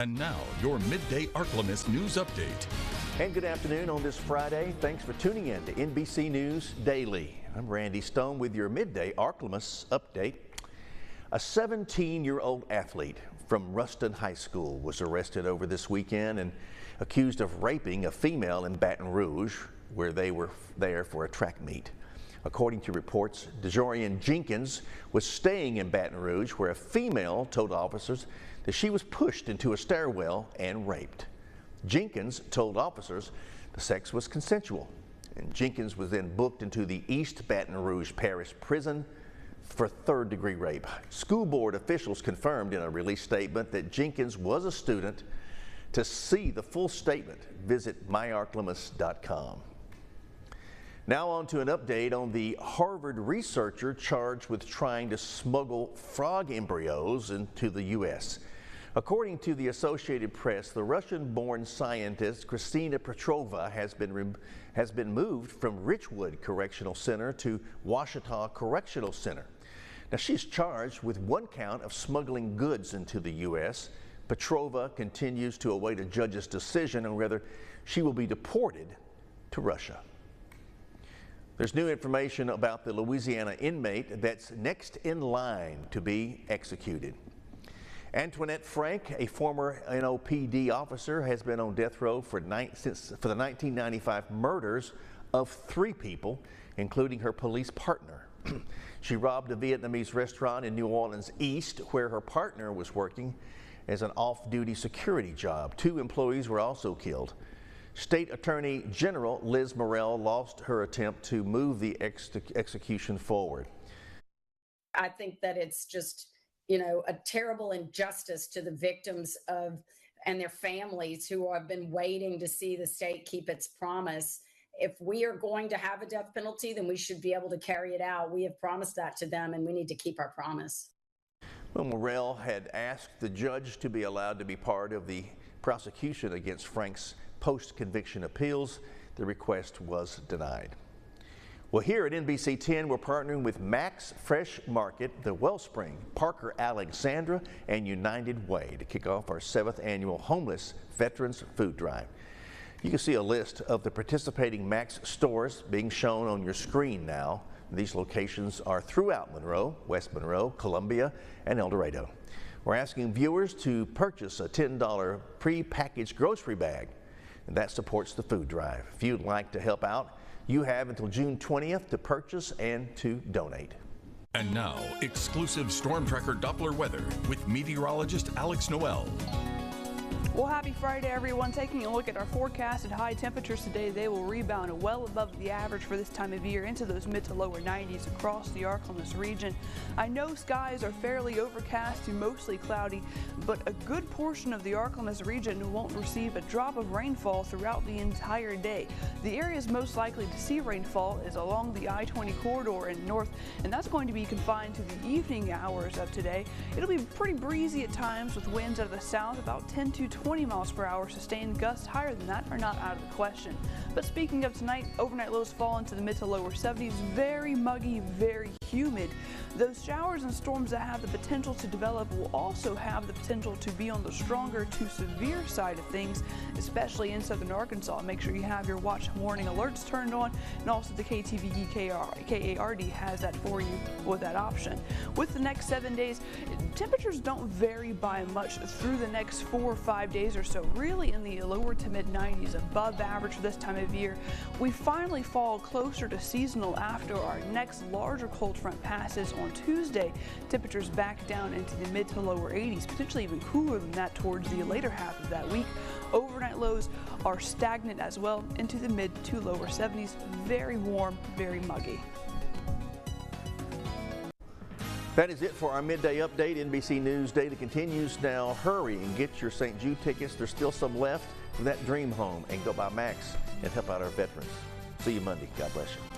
And now, your Midday Ark-La-Miss news update. And good afternoon on this Friday. Thanks for tuning in to NBC News Daily. I'm Randy Stone with your Midday Ark-La-Miss update. A 17-year-old athlete from Ruston High School was arrested over this weekend and accused of raping a female in Baton Rouge, where they were there for a track meet. According to reports, DeJorian Jenkins was staying in Baton Rouge, where a female told officers that she was pushed into a stairwell and raped. Jenkins told officers the sex was consensual, and Jenkins was then booked into the East Baton Rouge Parish Prison for third-degree rape. School board officials confirmed in a release statement that Jenkins was a student. To see the full statement, visit myarklamis.com. Now on to an update on the Harvard researcher charged with trying to smuggle frog embryos into the U.S. According to the Associated Press, the Russian-born scientist Kristina Petrova has been moved from Richwood Correctional Center to Washita Correctional Center. Now she's charged with one count of smuggling goods into the U.S. Petrova continues to await a judge's decision on whether she will be deported to Russia. There's new information about the Louisiana inmate that's next in line to be executed. Antoinette Frank, a former NOPD officer, has been on death row for the 1995 murders of 3 people, including her police partner. She robbed a Vietnamese restaurant in New Orleans East, where her partner was working as an off-duty security job. 2 employees were also killed. State Attorney General Liz Morrell lost her attempt to move the execution forward. I think that it's just, a terrible injustice to the victims and their families who have been waiting to see the state keep its promise. If we are going to have a death penalty, then we should be able to carry it out. We have promised that to them, and we need to keep our promise. Well, Morrell had asked the judge to be allowed to be part of the prosecution against Frank's post-conviction appeals. The request was denied. Well, here at NBC 10, we're partnering with Max Fresh Market, the Wellspring, Parker Alexandra, and United Way to kick off our 7th annual Homeless Veterans Food Drive. You can see a list of the participating Max stores being shown on your screen now. These locations are throughout Monroe, West Monroe, Columbia, and El Dorado. We're asking viewers to purchase a $10 pre-packaged grocery bag, and that supports the food drive. If you'd like to help out, you have until June 20th to purchase and to donate. And now, exclusive Storm Tracker Doppler weather with meteorologist Alex Noel. Well, happy Friday, everyone. Taking a look at our forecasted high temperatures today, they will rebound well above the average for this time of year into those mid to lower 90s across the Ark-La-Miss region. I know skies are fairly overcast to mostly cloudy, but a good portion of the Ark-La-Miss region won't receive a drop of rainfall throughout the entire day. The areas most likely to see rainfall is along the I-20 corridor in north, and that's going to be confined to the evening hours of today. It'll be pretty breezy at times with winds out of the south about 10 to 20 miles per hour. Sustained gusts higher than that are not out of the question. But speaking of tonight, overnight lows fall into the mid to lower 70s. Very muggy, very humid. Those showers and storms that have the potential to develop will also have the potential to be on the stronger to severe side of things, especially in southern Arkansas. Make sure you have your watch warning alerts turned on, and also the KTVE KARD has that for you with that option. With the next 7 days, temperatures don't vary by much through the next 4 or 5 days or so, really in the lower to mid 90s, above average for this time of year. We finally fall closer to seasonal after our next larger cold front passes on Tuesday. Temperatures back down into the mid to lower 80s, potentially even cooler than that towards the later half of that week. Overnight lows are stagnant as well into the mid to lower 70s. Very warm, very muggy. That is it for our midday update. NBC News Daily continues now. Hurry and get your St. Jude tickets. There's still some left for that dream home, and go by Max and help out our veterans. See you Monday. God bless you.